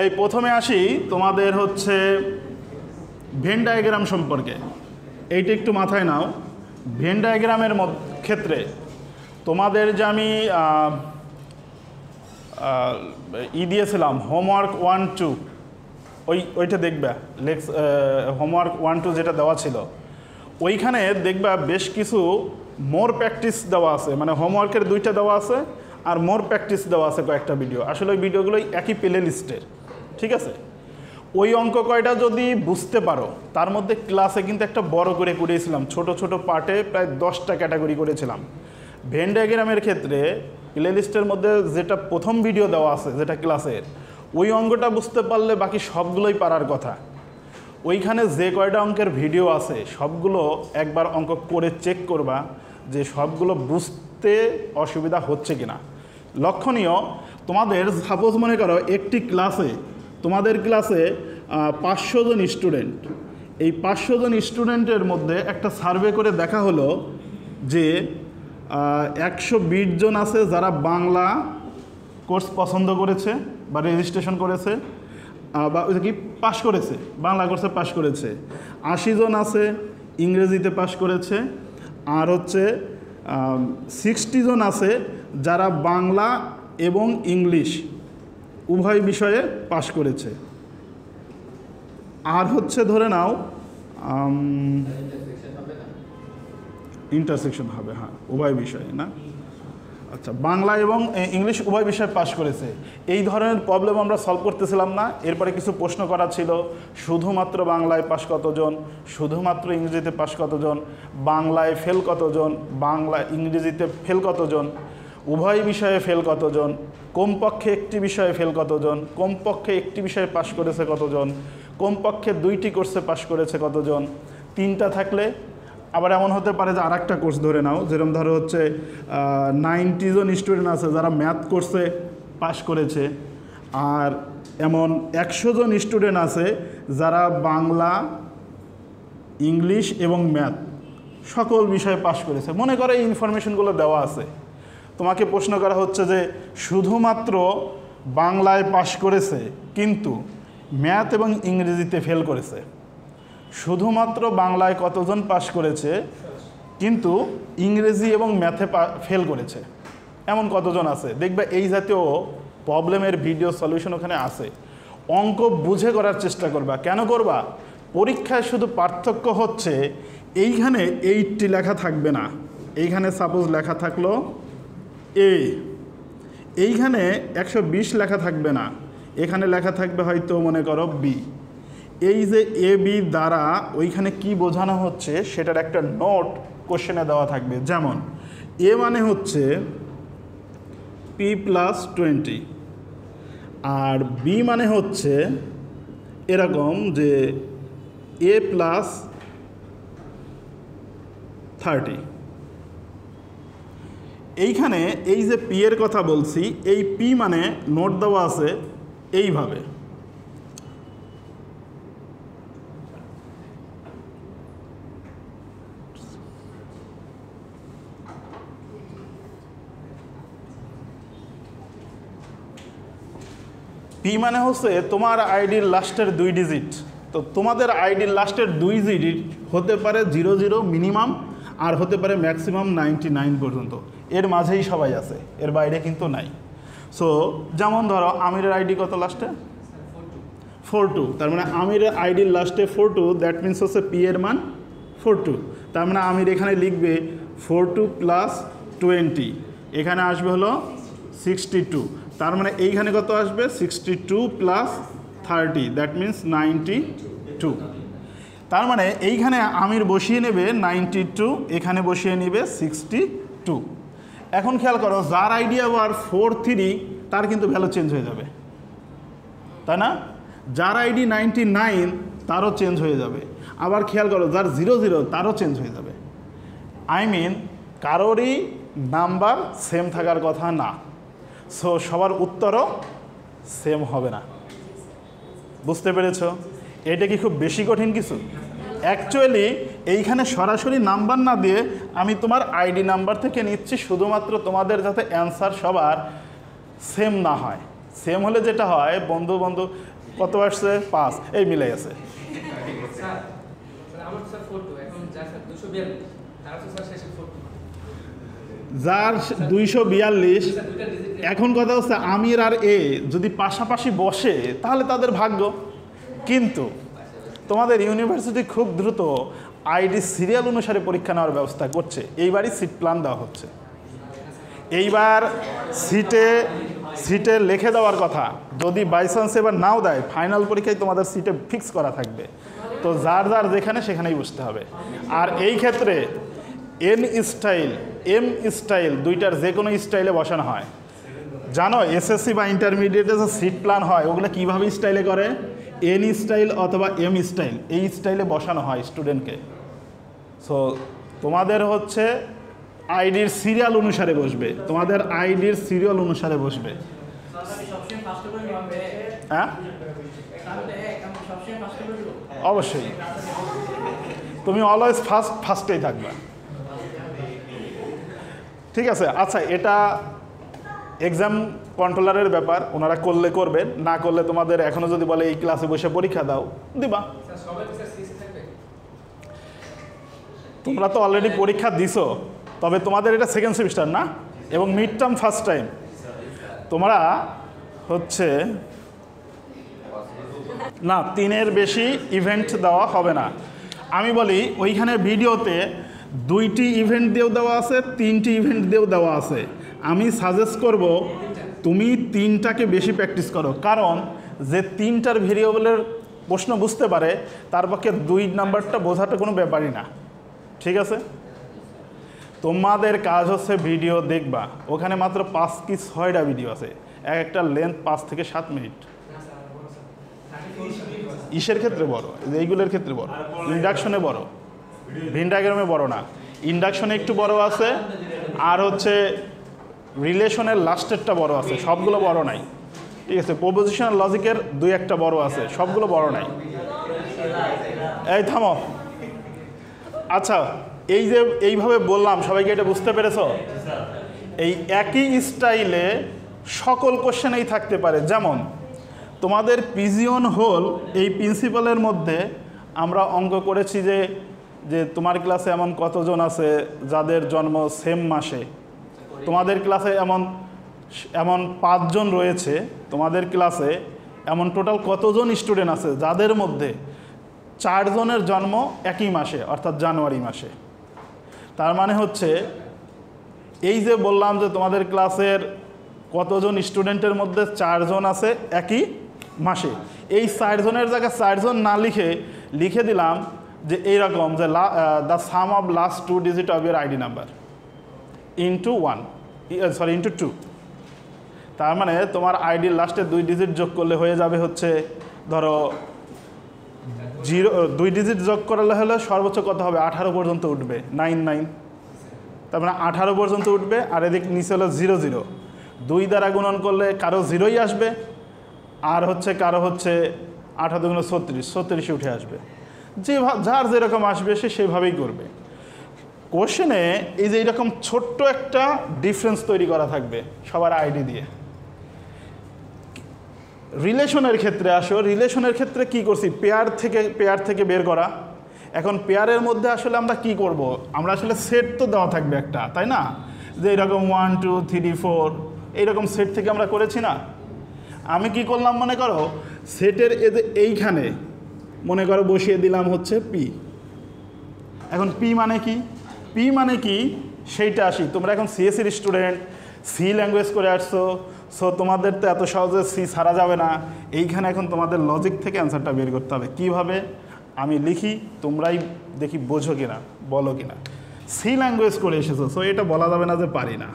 এই প্রথমে আসি তোমাদের হচ্ছে ভেন ডায়াগ্রাম সম্পর্কে। এইটা একটু মাথায় নাও। ভেন ডায়াগ্রামের ক্ষেত্রে তোমাদের যে আমি দিয়েছিলাম হোমওয়ার্ক 1-2, ওইটা দেখবা হোমওয়ার্ক 1-2 যেটা দেওয়া ছিল, ওইখানে দেখবা বেশ কিছু মোর প্র্যাকটিস দেওয়া আছে, মানে হোমওয়ার্কের 2টা দেওয়া আছে আর মোর প্র্যাকটিস দেওয়া আছে কয়েকটা ভিডিও। আসলে ওই ভিডিওগুলোই একই প্লে লিস্টের, ঠিক আছে? ওই অঙ্ক কয়টা যদি বুঝতে পারো, তার মধ্যে ক্লাসে কিন্তু একটা বড় করে করিয়েছিলাম, ছোট ছোট পার্টে প্রায় 10টা ক্যাটাগরি করেছিলাম। ভেন ডায়াগ্রামের ক্ষেত্রে প্লে লিস্টের মধ্যে যেটা প্রথম ভিডিও দেওয়া আছে, যেটা ক্লাসের, ওই অঙ্কটা বুঝতে পারলে বাকি সবগুলোই পারার কথা। ওইখানে যে কয়টা অঙ্কের ভিডিও আছে সবগুলো একবার অঙ্ক করে চেক করবা যে সবগুলো বুঝতে অসুবিধা হচ্ছে কিনা। লক্ষণীয়, তোমাদের সাপোজ মনে করো একটি ক্লাসে, তোমাদের ক্লাসে 500 জন স্টুডেন্ট, এই 500 জন স্টুডেন্টের মধ্যে একটা সার্ভে করে দেখা হলো যে 120 জন আছে যারা বাংলা কোর্স পছন্দ করেছে বা রেজিস্ট্রেশন করেছে বা কি পাশ করেছে, বাংলা কোর্সে পাশ করেছে। 80 জন আছে ইংরেজিতে পাশ করেছে, আর হচ্ছে 60 জন আছে যারা বাংলা এবং ইংলিশ উভয় বিষয়ে পাশ করেছে। আর হচ্ছে ধরে নাও ইন্টারসেকশন হবে, হ্যাঁ উভয় বিষয়ে না, আচ্ছা বাংলা এবং ইংলিশ উভয় বিষয়ে পাশ করেছে। এই ধরনের প্রবলেম আমরা সলভ করতেছিলাম না। এরপরে কিছু প্রশ্ন করা ছিল, শুধুমাত্র বাংলায় পাশ কতজন, শুধুমাত্র ইংরেজিতে পাশ কতজন, বাংলায় ফেল কতজন, বাংলা ইংরেজিতে ফেল কতজন, উভয় বিষয়ে ফেল কতজন, কমপক্ষে একটি বিষয়ে ফেল কতজন, কমপক্ষে একটি বিষয়ে পাশ করেছে কতজন, কমপক্ষে 2টি কোর্সে পাশ করেছে কতজন। 3টা থাকলে আবার এমন হতে পারে যে আরেকটা কোর্স ধরে নাও, যেরকম ধরো হচ্ছে 90 জন স্টুডেন্ট আছে যারা ম্যাথ কোর্সে পাশ করেছে, আর এমন 100 জন স্টুডেন্ট আছে যারা বাংলা, ইংলিশ এবং ম্যাথ সকল বিষয়ে পাশ করেছে। মনে করো এই ইনফরমেশনগুলো দেওয়া আছে, তোমাকে প্রশ্ন করা হচ্ছে যে শুধুমাত্র বাংলায় পাশ করেছে কিন্তু ম্যাথ এবং ইংরেজিতে ফেল করেছে, শুধুমাত্র বাংলায় কতজন পাশ করেছে কিন্তু ইংরেজি এবং ম্যাথে ফেল করেছে, এমন কতজন আছে। দেখবে এই জাতীয় প্রবলেমের ভিডিও সলিউশন ওখানে আছে। অঙ্ক বুঝে করার চেষ্টা করবা। কেন করবা? পরীক্ষায় শুধু পার্থক্য হচ্ছে এইখানে 80 লেখা থাকবে না, এইখানে সাপোজ লেখা থাকলো এ, এইখানে 120 লেখা থাকবে না, এখানে লেখা থাকবে হয়তো মনে করো বি। এই যে এ বি দ্বারা ওইখানে কি বোঝানো হচ্ছে সেটার একটা নোট কোশ্চেনে দেওয়া থাকবে। যেমন এ মানে হচ্ছে P+20 আর বি মানে হচ্ছে এরকম যে A+30। এইখানে এই যে পি এর কথা বলছি, এই পি মানে নোট দেওয়া আছে এইভাবে, পি মানে হচ্ছে তোমার আইডির লাস্টের 2 ডিজিট। তো তোমাদের আইডির লাস্টের 2 ডিজিট হতে পারে 00 মিনিমাম, আর হতে পারে ম্যাক্সিমাম 99 পর্যন্ত, এর মাঝেই সবাই আছে, এর বাইরে কিন্তু নাই। সো যেমন ধরো আমিরের আইডি কত লাস্টে 42, তার মানে আমিরের আইডির লাস্টে 42, দ্যাট মিনস হচ্ছে পি এর মান 42। তার মানে আমির এখানে লিখবে 42 + 20, এখানে আসবে হলো 62। তার মানে এইখানে কত আসবে 62 + 30, দ্যাট মিনস 92। তার মানে এইখানে আমির বসিয়ে নেবে 92, এখানে বসিয়ে নেবে 62। এখন খেয়াল করো, যার আইডি আবার 43 তার কিন্তু ভ্যালু চেঞ্জ হয়ে যাবে, তাই না? যার আইডি 99 তারও চেঞ্জ হয়ে যাবে। আবার খেয়াল করো, যার 00 তারও চেঞ্জ হয়ে যাবে। আই মিন কারোরই নাম্বার সেম থাকার কথা না। সো সবার উত্তরও সেম হবে না। বুঝতে পেরেছ? এটা কি খুব বেশি কঠিন কিছু? অ্যাকচুয়ালি এইখানে সরাসরি নাম্বার না দিয়ে আমি তোমার আইডি নাম্বার থেকে নিচ্ছি, শুধুমাত্র তোমাদের যাতে অ্যান্সার সবার সেম না হয়। সেম হলে যেটা হয় বন্ধু বন্ধু কত আসছে 5 এই মিলে আছে। যার 242 এখন কথা হচ্ছে আমির আর এ যদি পাশাপাশি বসে তাহলে তাদের ভাগ্য। কিন্তু তোমাদের ইউনিভার্সিটি খুব দ্রুত আইডি সিরিয়াল অনুসারে পরীক্ষা নেওয়ার ব্যবস্থা করছে। এইবারই সিট প্ল্যান দেওয়া হচ্ছে। এইবার সিটে লিখে দেওয়ার কথা, যদি বাই চান্স এবার নাও দেয় ফাইনাল পরীক্ষায় তোমাদের সিটে ফিক্স করা থাকবে, তো যার যার যেখানে সেখানেই বসতে হবে। আর এই ক্ষেত্রে এন স্টাইল এম স্টাইল দুইটার যে কোনো স্টাইলে বসানো হয়। জানো এসএসসি বা ইন্টারমিডিয়েটে যে সিট প্ল্যান হয় ওগুলো কীভাবে স্টাইলে করে? এন স্টাইল অথবা এম স্টাইল এই স্টাইলে বসানো হয় স্টুডেন্টকে। সো তোমাদের হচ্ছে আইডির সিরিয়াল অনুসারে বসবে, তোমাদের আইডির সিরিয়াল অনুসারে বসবে। হ্যাঁ অবশ্যই, তুমি অলওয়েজ ফার্স্টেই থাকবা। ঠিক আছে, আচ্ছা এটা এক্সাম কন্ট্রোলারের ব্যাপার, ওনারা করলে করবেন, না করলে তোমাদের এখনো যদি বলে এই ক্লাসে বসে পরীক্ষা দাও দিবা। তোমরা তো অলরেডি পরীক্ষা দিছো, তবে তোমাদের এটা সেকেন্ড সেমিস্টার না, এবং মিড টার্ম ফার্স্ট টাইম। তোমরা হচ্ছে না 3-এর বেশি ইভেন্ট দেওয়া হবে না। আমি বলি ওইখানে ভিডিওতে 2টি ইভেন্ট দিয়েও দেওয়া আছে, 3টি ইভেন্ট দিয়েও দেওয়া আছে। আমি সাজেস্ট করব তুমি 3টাকে বেশি প্র্যাকটিস করো, কারণ যে 3টার ভেরিয়েবলের প্রশ্ন বুঝতে পারে তার পক্ষে 2 নাম্বারটা বোঝাটা কোনো ব্যাপারই না। ঠিক আছে, তোমাদের কাজ হচ্ছে ভিডিও দেখবা, ওখানে মাত্র 5 কি 6টা ভিডিও আছে, এক একটা লেন্থ 5 থেকে 7 মিনিট। ইসের ক্ষেত্রে বড়, এইগুলোর ক্ষেত্রে বড়, ইন্ডাকশনে বড়, ভেন ডায়াগ্রামে বড় না, ইন্ডাকশনে একটু বড় আছে, আর হচ্ছে রিলেশনের লাস্টেরটা বড় আছে, সবগুলো বড় নাই। ঠিক আছে, প্রপোজিশনাল লজিকের 2-1টা বড় আছে, সবগুলো বড় নাই। এই থামো। আচ্ছা, এই যে এইভাবে বললাম সবাইকে এটা বুঝতে পেরেছ? এই একই স্টাইলে সকল কোশ্চেনেই থাকতে পারে। যেমন তোমাদের পিজিয়ন হোল এই প্রিন্সিপালের মধ্যে আমরা অঙ্ক করেছি যে তোমার ক্লাসে এমন কতজন আছে যাদের জন্ম সেম মাসে, তোমাদের ক্লাসে এমন 5 জন রয়েছে, তোমাদের ক্লাসে এমন টোটাল কতজন স্টুডেন্ট আছে যাদের মধ্যে 4 জনের জন্ম একই মাসে অর্থাৎ জানুয়ারি মাসে। তার মানে হচ্ছে এই যে বললাম যে তোমাদের ক্লাসের কতজন স্টুডেন্টের মধ্যে 4 জন আছে একই মাসে, এই 4 জনের জায়গায় 4 জন না লিখে দিলাম যে এইরকম যে the sum of last 2 digit of year ID number into 2। তার মানে তোমার আইডির লাস্টে 2 ডিজিট যোগ করলে হয়ে যাবে হচ্ছে ধরো 2 ডিজিট যোগ করলে হলে সর্বোচ্চ কত হবে? 18 পর্যন্ত উঠবে, 99। তার মানে 18 পর্যন্ত উঠবে, আর এদিক নিচে হলো 00। 2 দ্বারা গুণন করলে কারো 0ই আসবে, আর হচ্ছে কারো হচ্ছে 18 × 36 উঠে আসবে। যার যেরকম আসবে সে সেইভাবেই করবে। কোশ্চেনে এই যে এইরকম ছোট্ট একটা ডিফারেন্স তৈরি করা থাকবে সবার আইডি দিয়ে। রিলেশনের ক্ষেত্রে আসো, রিলেশনের ক্ষেত্রে কি করছি? পেয়ার থেকে বের করা। এখন পেয়ারের মধ্যে আসলে আমরা কি করব? আমরা আসলে সেট তো দেওয়া থাকবে একটা, তাই না? যে এরকম 1 2 3 4 এইরকম সেট থেকে আমরা করেছি না। আমি কি করলাম মনে করো, সেটের এইখানে মনে করো বসিয়ে দিলাম হচ্ছে পি। এখন পি মানে কি? পি মানে কি সেইটা আসি। তোমরা এখন সিএসসির স্টুডেন্ট, সি ল্যাঙ্গুয়েজ করে আসছো, সো তোমাদের তো এত সহজে সি ছাড়া যাবে না। এইখানে এখন তোমাদের লজিক থেকে অ্যান্সারটা বের করতে হবে। কীভাবে? আমি লিখি, তোমরাই দেখি বোঝো কিনা, বলো কিনা। সি ল্যাঙ্গুয়েজ করে এসেছো, সো এটা বলা যাবে না যে পারি না।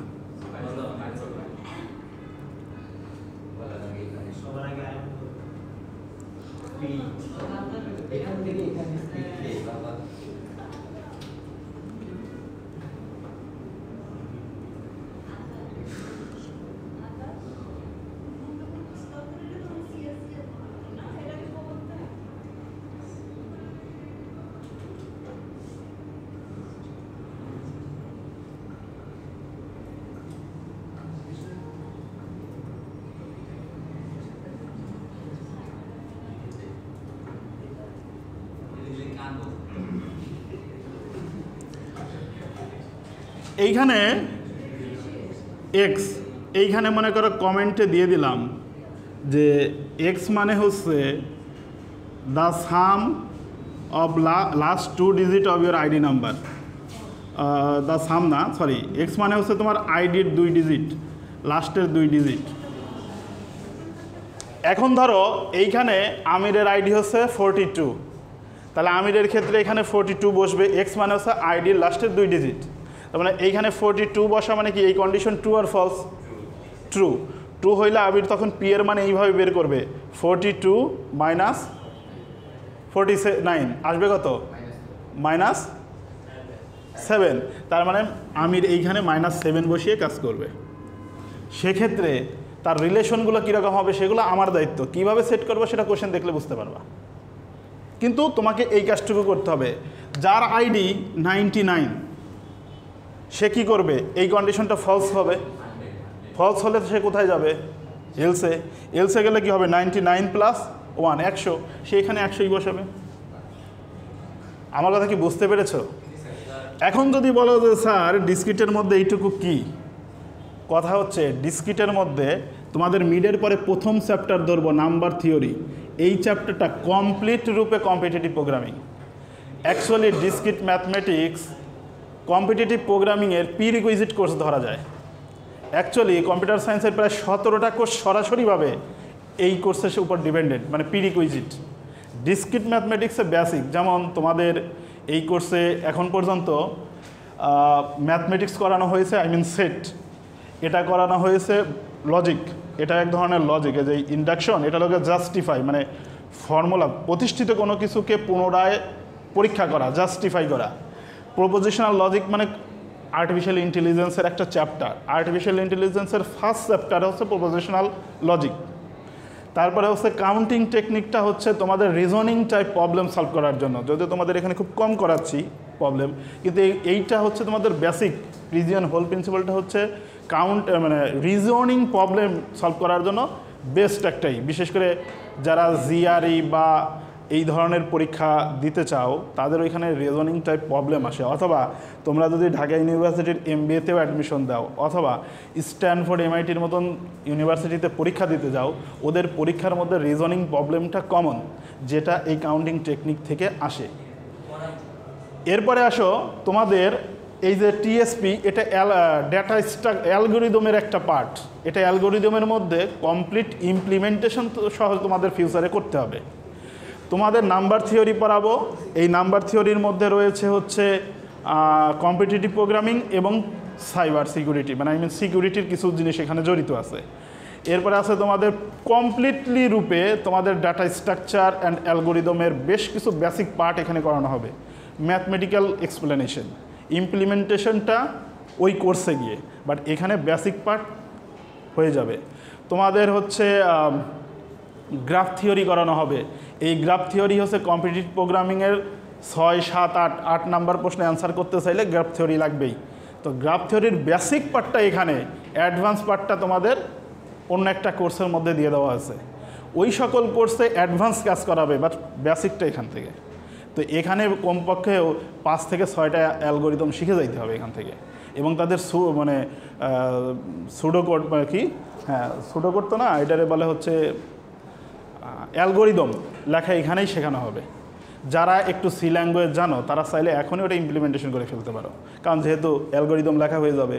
এইখানে এক্স, এইখানে মনে করো কমেন্টে দিয়ে দিলাম যে এক্স মানে হচ্ছে the sum of last 2 digit of your ID number. The sum না, সরি, এক্স মানে হচ্ছে তোমার আইডির 2 ডিজিট, লাস্টের 2 ডিজিট। এখন ধরো এইখানে আমিরের আইডি হচ্ছে 42, তাহলে আমিরের ক্ষেত্রে এখানে 42 বসবে। এক্স মানে হচ্ছে আইডির লাস্টের 2 ডিজিট, তার মানে এইখানে 42 বসা মানে কি এই কন্ডিশন ট্রু আর ফলস? ট্রু। ট্রু হইলে আবির তখন পি এর মানে এইভাবে বের করবে 42 মাইনাস 49 আসবে কত? -7। তার মানে আমির এইখানে -7 বসিয়ে কাজ করবে। সেক্ষেত্রে তার রিলেশনগুলো কীরকম হবে সেগুলো আমার দায়িত্ব, কিভাবে সেট করবো সেটা কোশ্চেন দেখলে বুঝতে পারবা। কিন্তু তোমাকে এই কাজটুকু করতে হবে। যার আইডি 99 সে কী করবে? এই কন্ডিশনটা ফলস হবে। ফলস হলে সে কোথায় যাবে? এলসে। এলসে গেলে কি হবে? 99 + 1 100, সে এখানে 100ই বসাবে। আমার কথা কি বুঝতে পেরেছ? এখন যদি বলো যে স্যার ডিসক্রিটের মধ্যে এইটুকু কি, কথা হচ্ছে ডিসক্রিটের মধ্যে তোমাদের মিডের পরে প্রথম চ্যাপ্টার ধরবো নাম্বার থিওরি। এই চ্যাপ্টারটা কমপ্লিট রূপে competitive programming. Actually discrete mathematics competitive প্রোগ্রামিংয়ের প্রিরিকুইজিট কোর্স ধরা যায়। অ্যাকচুয়ালি কম্পিউটার সায়েন্সের প্রায় 17টা কোর্স সরাসরিভাবে এই কোর্সের উপর ডিপেন্ডেন্ট, মানে প্রিরিকুইজিট। ডিসক্রিট ম্যাথমেটিক্সে বেসিক, যেমন তোমাদের এই কোর্সে এখন পর্যন্ত ম্যাথমেটিক্স করানো হয়েছে, সেট, এটা করানো হয়েছে লজিক, এটা এক ধরনের লজিক। এই যে ইন্ডাকশন, এটা লোকে জাস্টিফাই, মানে ফর্মুলা, প্রতিষ্ঠিত কোনো কিছুকে পুনরায় পরীক্ষা করা, জাস্টিফাই করা। প্রপোজিশনাল লজিক মানে আর্টিফিশিয়াল ইন্টেলিজেন্সের একটা চ্যাপ্টার। আর্টিফিশিয়াল ইন্টেলিজেন্সের ফার্স্ট চ্যাপ্টার হচ্ছে প্রপোজিশনাল লজিক। তারপরে হচ্ছে কাউন্টিং টেকনিকটা হচ্ছে তোমাদের রিজনিং টাইপ প্রবলেম সলভ করার জন্য, যদিও তোমাদের এখানে খুব কম করাচ্ছি প্রবলেম, কিন্তু এইটা হচ্ছে তোমাদের বেসিক রিজিয়ন হোল প্রিন্সিপালটা হচ্ছে মানে রিজনিং প্রবলেম সলভ করার জন্য বেস্ট একটাই। বিশেষ করে যারা জিআরই বা এই ধরনের পরীক্ষা দিতে চাও তাদের ওইখানে রিজনিং টাইপ প্রবলেম আসে। অথবা তোমরা যদি ঢাকা ইউনিভার্সিটির এমবিএতেও অ্যাডমিশন দাও, অথবা স্ট্যানফোর্ড এমআইটির মতন ইউনিভার্সিটিতে পরীক্ষা দিতে যাও, ওদের পরীক্ষার মধ্যে রিজনিং প্রবলেমটা কমন, যেটা এই কাউন্টিং টেকনিক থেকে আসে। এরপরে আসো তোমাদের এই যে টিএসপি, এটা ডেটা অ্যালগোরিদমের একটা পার্ট। এটা অ্যালগোরিদমের মধ্যে কমপ্লিট ইমপ্লিমেন্টেশন সহ তোমাদের ফিউচারে করতে হবে। তোমাদের নাম্বার থিওরি পড়াবো। এই নাম্বার থিওরির মধ্যে রয়েছে হচ্ছে কম্পিটিটিভ প্রোগ্রামিং এবং সাইবার সিকিউরিটি, মানে সিকিউরিটির কিছু জিনিস এখানে জড়িত আছে। এরপরে আছে তোমাদের কমপ্লিটলি রূপে তোমাদের ডাটা স্ট্রাকচার অ্যান্ড অ্যালগোরিদমের বেশ কিছু বেসিক পার্ট এখানে করানো হবে। ম্যাথমেটিক্যাল এক্সপ্লেনেশন, ইমপ্লিমেন্টেশনটা ওই কোর্সে গিয়ে, বাট এখানে বেসিক পার্ট হয়ে যাবে। তোমাদের হচ্ছে গ্রাফ থিওরি করানো হবে। এই গ্রাফ থিওরি হচ্ছে কম্পিটিটিভ প্রোগ্রামিংয়ের 6, 7, 8 নাম্বার প্রশ্নে অ্যান্সার করতে চাইলে গ্রাফ থিওরি লাগবেই। তো গ্রাফ থিওরির বেসিক পার্টটা এখানে, অ্যাডভান্স পার্টটা তোমাদের অন্য একটা কোর্সের মধ্যে দিয়ে দেওয়া আছে। ওই সকল কোর্সে অ্যাডভান্স কাজ করাবে, বাট বেসিকটা এখান থেকে। তো এখানে কমপক্ষে 5 থেকে 6টা অ্যালগোরিদম শিখে যাইতে হবে এখান থেকে। এবং তাদের মানে সুডোকোড কি, হ্যাঁ সুডোকোড তো না, এটারে বলে হচ্ছে অ্যালগোরিদম লেখা এখানেই শেখানো হবে। যারা একটু সি ল্যাঙ্গুয়েজ জানো তারা চাইলে এখনই ওটা ইমপ্লিমেন্টেশন করে ফেলতে পারো, কারণ যেহেতু অ্যালগোরিদম লেখা হয়ে যাবে,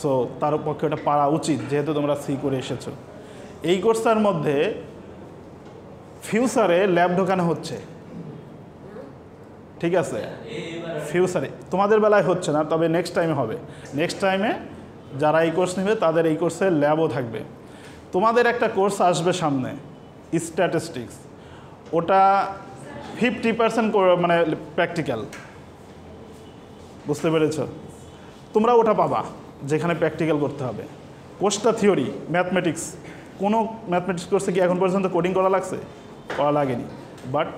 সো তার পক্ষে ওটা পারা উচিত, যেহেতু তোমরা সি করে এসেছো। এই কোর্সটার মধ্যে ফিউচারে ল্যাব ঢোকানো হচ্ছে, ঠিক আছে? ফিউচারে তোমাদের বেলায় হচ্ছে না, তবে নেক্সট টাইমে হবে। নেক্সট টাইমে যারা এই কোর্স নেবে তাদের এই কোর্সে ল্যাবও থাকবে। তোমাদের একটা কোর্স আসবে সামনে, স্ট্যাটিস্টিক্স, ওটা 50% মানে প্র্যাকটিক্যাল, বুঝতে পেরেছ? তোমরা ওটা পাবা যেখানে প্র্যাকটিক্যাল করতে হবে। কোর্সটা থিওরি, ম্যাথমেটিক্স। কোনো ম্যাথমেটিক্স কোর্সে কি এখন পর্যন্ত কোডিং করা লাগছে? করা লাগেনি, বাট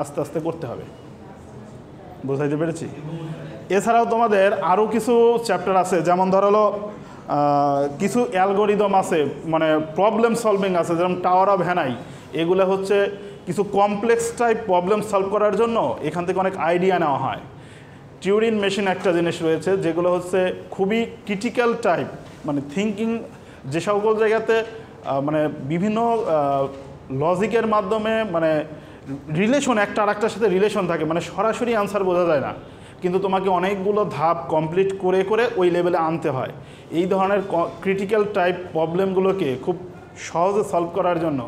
আস্তে আস্তে করতে হবে। বুঝাইতে পেরেছি? এছাড়াও তোমাদের আরও কিছু চ্যাপ্টার আছে, যেমন ধরো কিছু অ্যালগোরিদম আছে, মানে প্রবলেম সলভিং আছে, যেমন টাওয়ার অফ হ্যানাই। এগুলো হচ্ছে কিছু কমপ্লেক্স টাইপ প্রবলেম সলভ করার জন্য এখান থেকে অনেক আইডিয়া নেওয়া হয়। টিউরিং মেশিন একটা জিনিস রয়েছে যেগুলো হচ্ছে খুবই ক্রিটিক্যাল টাইপ, মানে থিঙ্কিং, যে সকল জায়গাতে মানে বিভিন্ন লজিকের মাধ্যমে মানে রিলেশন একটা আর একটার সাথে রিলেশন থাকে, মানে সরাসরি আনসার বোঝা যায় না, কিন্তু তোমাকে অনেকগুলো ধাপ কমপ্লিট করে করে ওই লেভেলে আনতে হয়। এই ধরনের ক্রিটিক্যাল টাইপ প্রবলেমগুলোকে খুব সহজে সলভ করার জন্য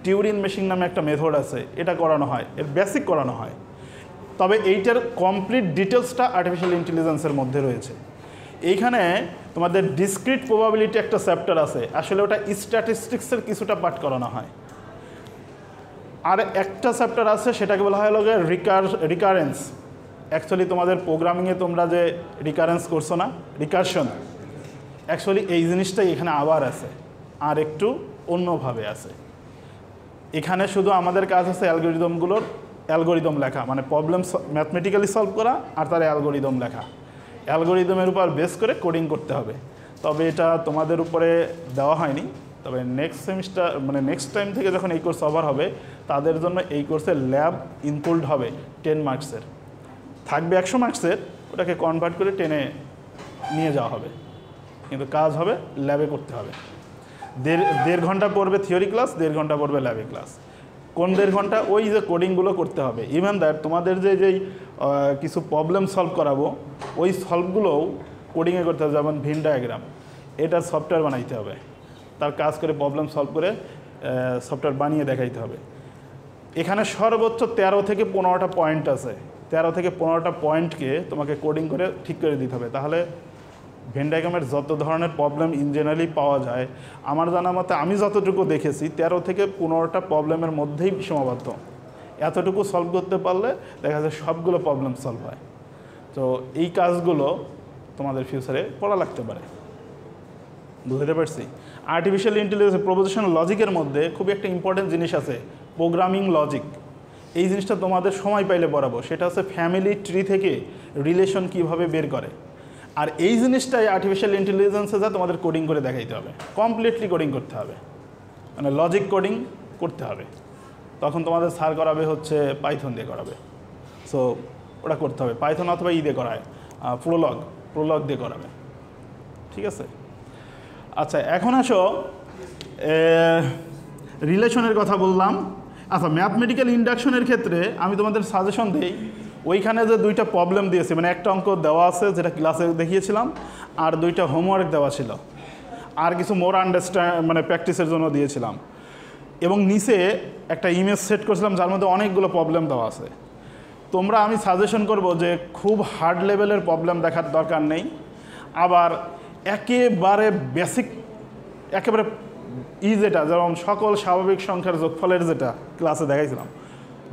টিউরিং মেশিন নামে একটা মেথড আছে, এটা করানো হয়, এর বেসিক করানো হয়। তবে এইটার কমপ্লিট ডিটেলসটা আর্টিফিশিয়াল ইন্টেলিজেন্সের মধ্যে রয়েছে। এইখানে তোমাদের ডিসক্রিট প্রবাবিলিটি একটা চ্যাপ্টার আছে, আসলে ওটা স্ট্যাটিস্টিক্সের কিছুটা পাঠ করানো হয়। আর একটা চ্যাপ্টার আছে সেটাকে বলা হয় লগে রিকারেন্স। অ্যাকচুয়ালি তোমাদের প্রোগ্রামিংয়ে তোমরা যে রিকারেন্স করছো না, রিকারশন, অ্যাকচুয়ালি এই জিনিসটাই এখানে আবার আছে, আর একটু অন্যভাবে আছে। এখানে শুধু আমাদের কাজ আছে অ্যালগোরিদম লেখা, মানে প্রবলেম ম্যাথমেটিক্যালি সলভ করা আর তার অ্যালগোরিদম লেখা। অ্যালগোরিদমের উপর বেস করে কোডিং করতে হবে। তবে এটা তোমাদের উপরে দেওয়া হয়নি, তবে নেক্সট সেমিস্টার মানে নেক্সট টাইম থেকে যখন এই কোর্স ওভার হবে তাদের জন্য এই কোর্সে ল্যাব ইনক্লুড হবে 10 মার্কসের, থাকবে 100 মার্কসের, ওটাকে কনভার্ট করে 10-এ নিয়ে যাওয়া হবে, কিন্তু কাজ হবে ল্যাবে করতে হবে। দেড় ঘন্টা পড়বে থিওরি ক্লাস, 1.5 ঘন্টা পড়বে ল্যাবে ক্লাস। কোন 1.5 ঘন্টা? ওই যে কোডিংগুলো করতে হবে। ইভেন দ্যাট তোমাদের যেই কিছু প্রবলেম সলভ করাবো ওই সলভগুলোও কোডিংয়ে করতে হবে, যেমন ভিন ডায়াগ্রাম, এটার সফটওয়্যার বানাইতে হবে, তার কাজ করে প্রবলেম সলভ করে সফটওয়্যার বানিয়ে দেখাইতে হবে। এখানে সর্বোচ্চ 13 থেকে 15টা পয়েন্ট আছে, 13 থেকে 15টা পয়েন্টকে তোমাকে কোডিং করে ঠিক করে দিতে হবে। তাহলে ভেন ডায়াগ্রামের যত ধরনের প্রবলেম ইন জেনারেলি পাওয়া যায়, আমার জানা মতে আমি যতটুকু দেখেছি 13 থেকে 15টা প্রবলেমের মধ্যেই সীমাবদ্ধ। এতটুকু সলভ করতে পারলে দেখা যায় সবগুলো প্রবলেম সলভ হয়। তো এই কাজগুলো তোমাদের ফিউচারে পড়া লাগতে পারে, বুঝতে পারছি। আর্টিফিশিয়াল ইন্টেলিজেন্স প্রপোজিশন লজিকের মধ্যে খুবই একটা ইম্পর্টেন্ট জিনিস আছে, প্রোগ্রামিং লজিক। এই জিনিসটা তোমাদের সময় পাইলে পড়াবো, সেটা হচ্ছে ফ্যামিলি ট্রি থেকে রিলেশন কিভাবে বের করে। আর এই জিনিসটাই আর্টিফিশিয়াল ইন্টেলিজেন্সে যা তোমাদের কোডিং করে দেখাইতে হবে, কমপ্লিটলি কোডিং করতে হবে, মানে লজিক কোডিং করতে হবে। তখন তোমাদের স্যার করাবে হচ্ছে পাইথন দিয়ে করাবে, সো ওটা করতে হবে, পাইথন অথবা দিয়ে করায়, প্রোলগ দিয়ে করাবে, ঠিক আছে। আচ্ছা, এখন আসো রিলেশনের কথা বললাম। আচ্ছা, ম্যাথমেটিক্যাল ইন্ডাকশনের ক্ষেত্রে আমি তোমাদের সাজেশন দিই, ওইখানে যে 2টা প্রবলেম দিয়েছি, মানে একটা অঙ্ক দেওয়া আছে যেটা ক্লাসে দেখিয়েছিলাম, আর 2টা হোমওয়ার্ক দেওয়া ছিল, আর কিছু মোর মানে প্র্যাকটিসের জন্য দিয়েছিলাম, এবং নিচে একটা ইমেজ সেট করেছিলাম যার মধ্যে অনেকগুলো প্রবলেম দেওয়া আছে। তোমরা আমি সাজেশন করব যে খুব হার্ড লেভেলের প্রবলেম দেখার দরকার নেই, আবার একেবারে বেসিক একেবারে যেটা, যেমন সকল স্বাভাবিক সংখ্যার যোগফলের যেটা ক্লাসে দেখাইছিলাম,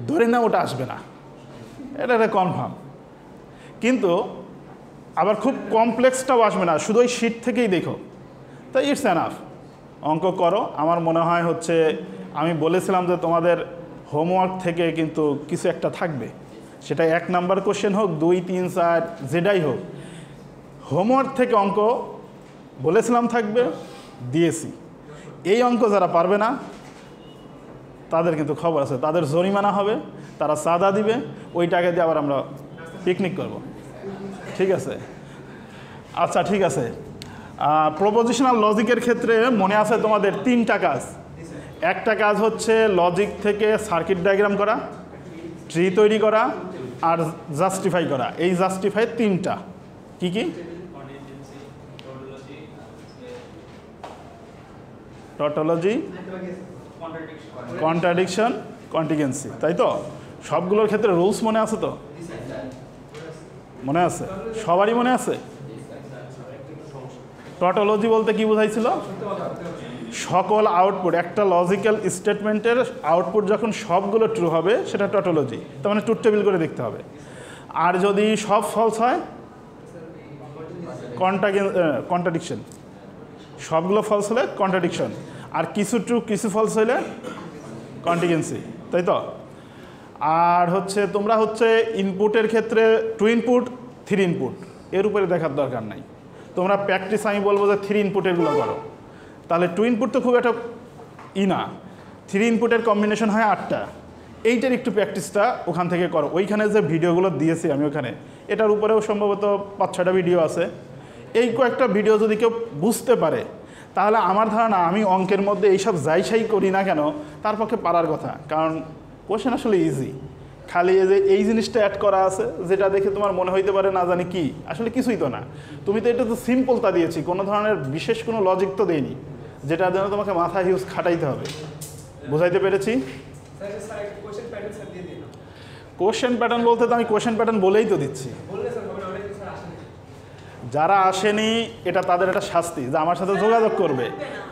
ধরে না ওটা আসবে না, এটা কনফার্ম। কিন্তু আবার খুব কমপ্লেক্সটাও আসবে না, শুধু ওই শিট থেকেই দেখো, তাই ইটস এনাফ। অঙ্ক করো। আমার মনে হয় হচ্ছে আমি বলেছিলাম যে তোমাদের হোমওয়ার্ক থেকে কিন্তু কিছু একটা থাকবে, সেটা 1 নাম্বার কোশ্চেন হোক, 2, 3, 4 যেটাই হোক, হোমওয়ার্ক থেকে অঙ্ক বলেছিলাম থাকবে, দিয়েছি। এই অঙ্ক যারা পারবে না তাদের কিন্তু খবর আছে, তাদের জরিমানা হবে, তারা চাঁদা দিবে, ওই টাকা দিয়ে আবার আমরা পিকনিক করব, ঠিক আছে। আচ্ছা, ঠিক আছে। প্রপোজিশনাল লজিকের ক্ষেত্রে মনে আছে তোমাদের 3টা কাজ। একটা কাজ হচ্ছে লজিক থেকে সার্কিট ডায়াগ্রাম করা, ট্রি তৈরি করা, আর জাস্টিফাই করা। এই জাস্টিফাই 3টা কি কি? টটোলজি, কন্ট্রাডিকশন, কন্টিজেন্সি, তাই তো? সবগুলোর ক্ষেত্রে রুলস মনে আছে তো? মনে আছে? সবারই মনে আছে? টটোলজি বলতে কি বোঝাইছিল? সকল আউটপুট, একটা লজিক্যাল স্টেটমেন্টের আউটপুট যখন সবগুলো ট্রু হবে সেটা টটোলজি, তার মানে ট্রুথ টেবিল করে দেখতে হবে। আর যদি সব ফলস হয় কন্ট্রাডিকশন, সবগুলো ফলস হলে কন্ট্রাডিকশন, আর কিছু ট্রু কিছু ফলস হলে কন্টিজেন্সি, তাই তো? আর হচ্ছে তোমরা হচ্ছে ইনপুটের ক্ষেত্রে 2 ইনপুট 3 ইনপুট এর উপরে দেখার দরকার নাই, তোমরা প্র্যাকটিস আমি বলবো যে 3 ইনপুটেরগুলো করো। তাহলে 2 ইনপুট তো খুব একটা না, 3 ইনপুটের কম্বিনেশন হয় 8টা, এইটার একটু প্র্যাকটিসটা ওখান থেকে করো। ওইখানে যে ভিডিওগুলো দিয়েছি আমি ওখানে, এটার উপরেও সম্ভবত 5-6টা ভিডিও আছে। এই কয়েকটা ভিডিও যদি কেউ বুঝতে পারে, তাহলে আমার ধারণা আমি অঙ্কের মধ্যে এইসব যাই করি না কেন তার পক্ষে পারার কথা। কারণ কোশ্চেন আসলে ইজি, খালি এই জিনিসটা অ্যাড করা আছে যেটা দেখে তোমার মনে হইতে পারে না জানি কি, আসলে কিছুই তো না। তুমি তো এটা তো সিম্পলটা দিয়েছি, কোনো ধরনের বিশেষ কোনো লজিক তো দেয়নি যেটার জন্য তোমাকে মাথা হিউজ খাটাইতে হবে। বুঝাইতে পেরেছি? কোশ্চেন প্যাটার্ন বলতে তো আমি কোশ্চেন প্যাটার্ন বলেই তো দিচ্ছি। যারা আসেনি এটা তাদের একটা শাস্তি, যে আমার সাথে যোগাযোগ করবে,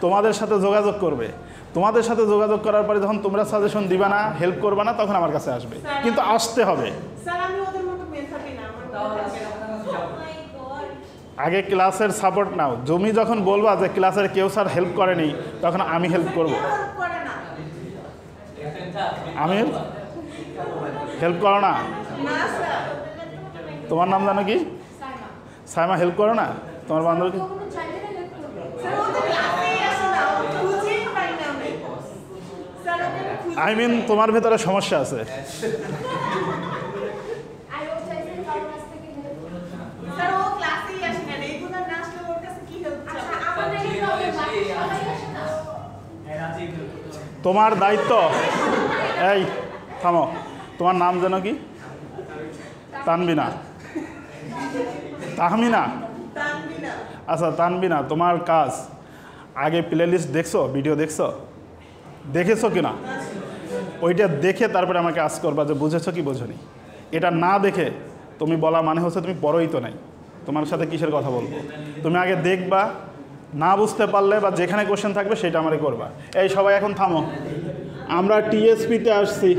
তোমাদের সাথে যোগাযোগ করবে, তোমাদের সাথে যোগাযোগ করার পরে যখন তোমরা সাজেশন দিবা না, হেল্প করবা না, তখন আমার কাছে আসবে, কিন্তু আসতে হবে। আগে ক্লাসের সাপোর্ট নাও। তুমি যখন বলবা যে ক্লাসের কেউ স্যার হেল্প করেনি, তখন আমি হেল্প করব। আমি হেল্প করো না? তোমার নাম জানো কি? সাইমা হেল্প করো না তোমার বান্ধবীকে? আই মিন তোমার ভেতরে সমস্যা আছে। তোমার দায়িত্ব, এই থামো, তোমার নাম যেন কি? তানবিনা? তাহমিনা? আচ্ছা তানবিনা, তোমার কাজ আগে প্লে লিস্ট দেখছো, ভিডিও দেখেছো কি না? ওইটা দেখে তারপরে আমাকে আস্ক করবা যে বুঝেছো কি বোঝনি। এটা না দেখে তুমি বলা মানে হচ্ছে তুমি পড়োই তো নাই, তোমার সাথে কিসের কথা বলবো। তুমি আগে দেখবা, না বুঝতে পারলে বা যেখানে কোশ্চেন থাকবে সেটা আমারে করবা। এই সবাই এখন থামো, আমরা টিএসপিতে আসছি।